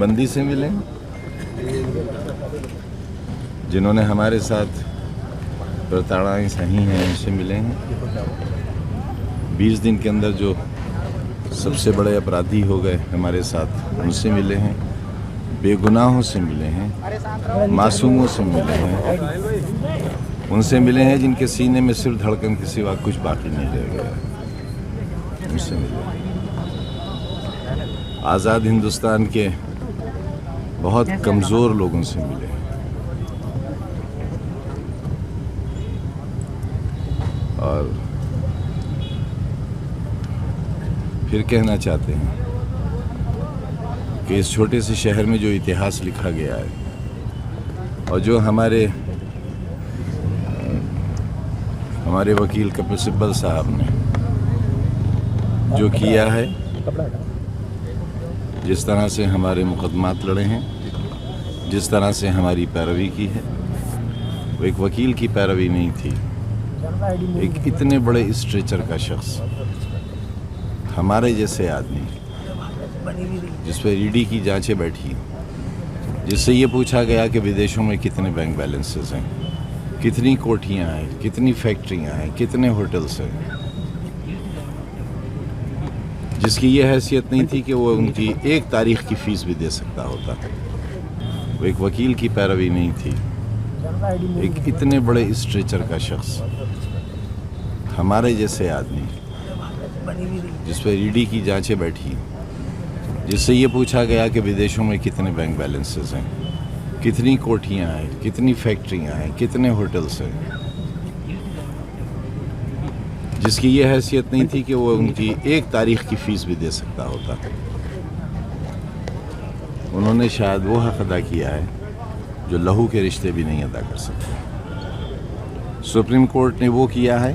बंदी से मिले, जिन्होंने हमारे साथ प्रताड़नाएं सही हैं उनसे मिले हैं। 20 दिन के अंदर जो सबसे बड़े अपराधी हो गए हमारे साथ उनसे मिले हैं, बेगुनाहों से मिले हैं, मासूमों से मिले हैं, उनसे मिले हैं जिनके सीने में सिर्फ धड़कन के सिवा कुछ बाकी नहीं रह गया, उनसे मिले। आज़ाद हिंदुस्तान के बहुत कमज़ोर लोगों से मिले हैं और फिर कहना चाहते हैं कि इस छोटे से शहर में जो इतिहास लिखा गया है और जो हमारे वकील कपिल सिब्बल साहब ने जो किया है, जिस तरह से हमारे मुकदमात लड़े हैं, जिस तरह से हमारी पैरवी की है, वो एक वकील की पैरवी नहीं थी। एक इतने बड़े स्ट्रेचर का शख्स, हमारे जैसे आदमी, जिस पर ईडी की जांचें बैठी, जिससे ये पूछा गया कि विदेशों में कितने बैंक बैलेंसेस हैं, कितनी कोठियाँ हैं, कितनी फैक्ट्रियाँ हैं, कितने होटल्स हैं, जिसकी ये हैसियत नहीं थी कि वो उनकी एक तारीख की फ़ीस भी दे सकता होता। वो एक वकील की पैरवी नहीं थी। एक इतने बड़े स्ट्रेचर का शख्स, हमारे जैसे आदमी, जिस पर ईडी की जांचें बैठी, जिससे ये पूछा गया कि विदेशों में कितने बैंक बैलेंसेस हैं, कितनी कोठियाँ हैं, कितनी फैक्ट्रियाँ हैं, कितने होटल्स हैं, जिसकी ये हैसियत नहीं थी कि वो उनकी एक तारीख की फ़ीस भी दे सकता होता। उन्होंने शायद वो हक़ अदा किया है जो लहू के रिश्ते भी नहीं अदा कर सकते। सुप्रीम कोर्ट ने वो किया है,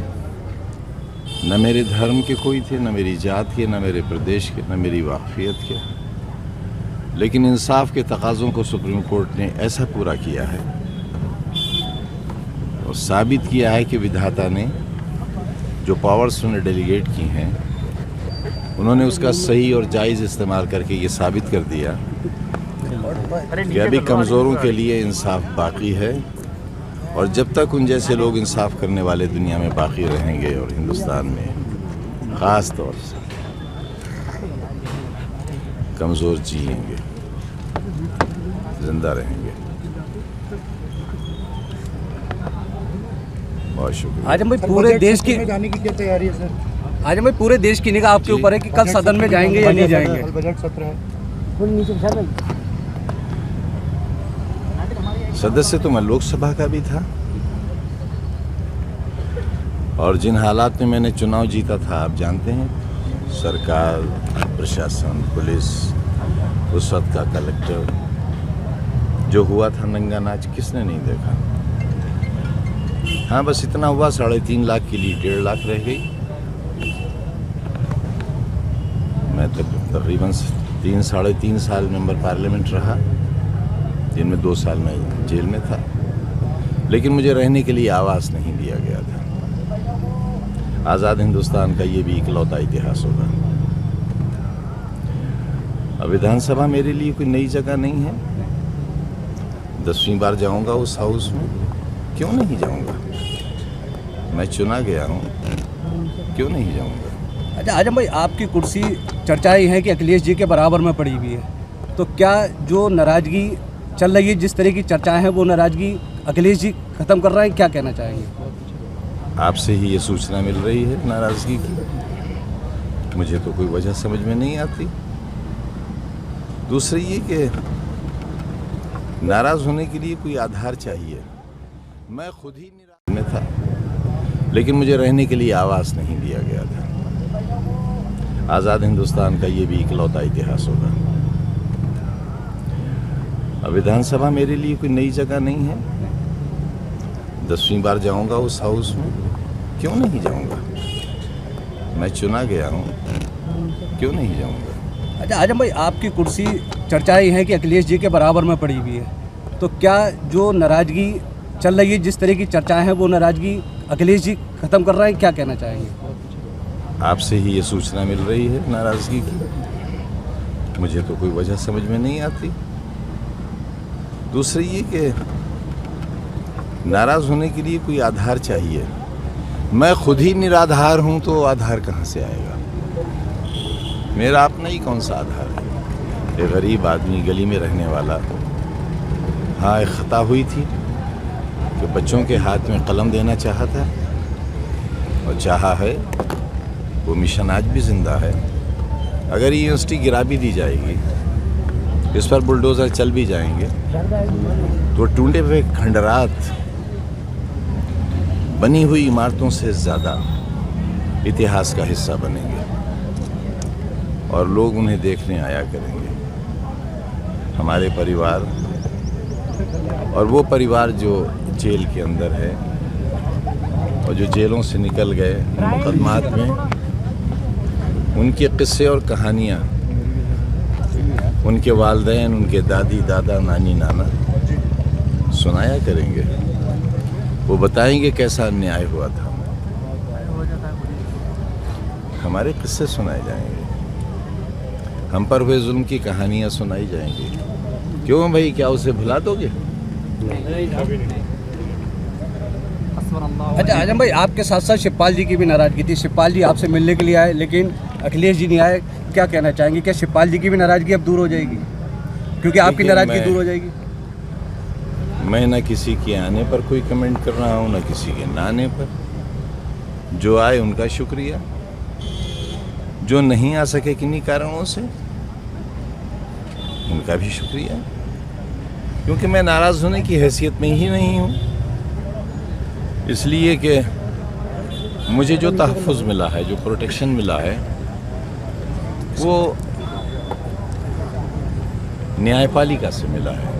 न मेरे धर्म के कोई थे, न मेरी जात के, न मेरे प्रदेश के, न मेरी वाक़फ़ियत के, लेकिन इंसाफ के तकाज़ों को सुप्रीम कोर्ट ने ऐसा पूरा किया है और साबित किया है कि विधाता ने जो पावर्स उन्हें डेलीगेट की हैं, उन्होंने उसका सही और जायज़ इस्तेमाल करके ये साबित कर दिया कि अभी कमज़ोरों के लिए इंसाफ बाकी है और जब तक उन जैसे लोग इंसाफ करने वाले दुनिया में बाकी रहेंगे और हिंदुस्तान में ख़ास तौर से कमज़ोर जिएंगे, जिंदा रहेंगे। बहुत शुक्रिया। आजम भाई, पूरे देश की जाने की क्या तैयारी है सर? आजम भाई, पूरे देश की निगाह आपके ऊपर है कि कल सदन में जाएंगे या नहीं जाएंगे? बजट सत्र है। सदस्य तो मैं लोकसभा का भी था और जिन हालात में मैंने चुनाव जीता था आप जानते हैं, सरकार, प्रशासन, पुलिस, उस वक्त का कलेक्टर, जो हुआ था नंगा नाच किसने नहीं देखा। हाँ, बस इतना हुआ, 3.5 लाख के लिए 1.5 लाख रह गई। मैं तकरीबन 3-3.5 साल मेंबर पार्लियामेंट रहा, जिनमें 2 साल में जेल में था, लेकिन मुझे रहने के लिए आवास नहीं दिया गया था। आज़ाद हिंदुस्तान का ये भी इकलौता इतिहास होगा। अब विधानसभा मेरे लिए कोई नई जगह नहीं है। 10वीं बार जाऊंगा उस हाउस में, क्यों नहीं जाऊंगा? मैं चुना गया हूँ, क्यों नहीं जाऊंगा? अच्छा आजम भाई, आपकी कुर्सी चर्चाएं हैं कि अखिलेश जी के बराबर में पड़ी हुई है, तो क्या जो नाराज़गी चल रही है, जिस तरह की चर्चाएं हैं, वो नाराज़गी अखिलेश जी ख़त्म कर रहे हैं? क्या कहना चाहेंगे? आपसे ही ये सूचना मिल रही है नाराज़गी की, मुझे तो कोई वजह समझ में नहीं आती। दूसरी ये कि नाराज़ होने के लिए कोई आधार चाहिए। मैं खुद ही निराश में था, लेकिन मुझे रहने के लिए आवास नहीं दिया गया था। आज़ाद हिंदुस्तान का ये भी इकलौता इतिहास होगा। अब विधानसभा मेरे लिए कोई नई जगह नहीं है। 10वीं बार जाऊंगा उस हाउस में, क्यों नहीं जाऊंगा? मैं चुना गया हूँ, क्यों नहीं जाऊंगा? अच्छा आजम भाई, आपकी कुर्सी चर्चाएं हैं कि अखिलेश जी के बराबर में पड़ी हुई है, तो क्या जो नाराज़गी चल रही है, जिस तरह की चर्चाएं हैं, वो नाराज़गी अखिलेश जी ख़त्म कर रहे हैं? क्या कहना चाहेंगे? आपसे ही ये सूचना मिल रही है नाराज़गी की, मुझे तो कोई वजह समझ में नहीं आती। दूसरी ये कि नाराज़ होने के लिए कोई आधार चाहिए। मैं खुद ही निराधार हूं तो आधार कहाँ से आएगा? मेरा अपना ही कौन सा आधार है? एक गरीब आदमी गली में रहने वाला। हाँ, एक खता हुई थी कि बच्चों के हाथ में कलम देना चाहा था और चाहा है। वो मिशन आज भी जिंदा है। अगर ये यूनिवर्सिटी गिरा भी दी जाएगी, इस पर बुलडोज़र चल भी जाएंगे, तो टूटे हुए खंडरात बनी हुई इमारतों से ज़्यादा इतिहास का हिस्सा बनेंगे और लोग उन्हें देखने आया करेंगे। हमारे परिवार और वो परिवार जो जेल के अंदर है और जो जेलों से निकल गए मुकदमात में, उनके किस्से और कहानियाँ उनके वालिदैन, उनके दादी दादा, नानी नाना सुनाया करेंगे। वो बताएंगे कैसा अन्याय हुआ था। हमारे किस्से सुनाए जाएंगे, हम पर हुए जुल्म की कहानियाँ सुनाई जाएंगी। क्यों भाई, क्या उसे भुला दोगे? अच्छा आजम भाई, आपके साथ साथ शिवपाल जी की भी नाराज़गी थी। शिवपाल जी आपसे मिलने के लिए आए लेकिन अखिलेश जी नहीं आए। क्या कहना चाहेंगे? क्या शिवपाल जी की भी नाराज़गी अब दूर हो जाएगी, क्योंकि आपकी नाराज़गी दूर हो जाएगी? मैं न किसी के आने पर कोई कमेंट कर रहा हूँ, न किसी के ना आने पर। जो आए उनका शुक्रिया, जो नहीं आ सके किन्हीं कारणों से उनका भी शुक्रिया, क्योंकि मैं नाराज़ होने की हैसियत में ही नहीं हूँ। इसलिए कि मुझे जो तहफ़्फ़ुज़ मिला है, जो प्रोटेक्शन मिला है, वो न्यायपालिका से मिला है।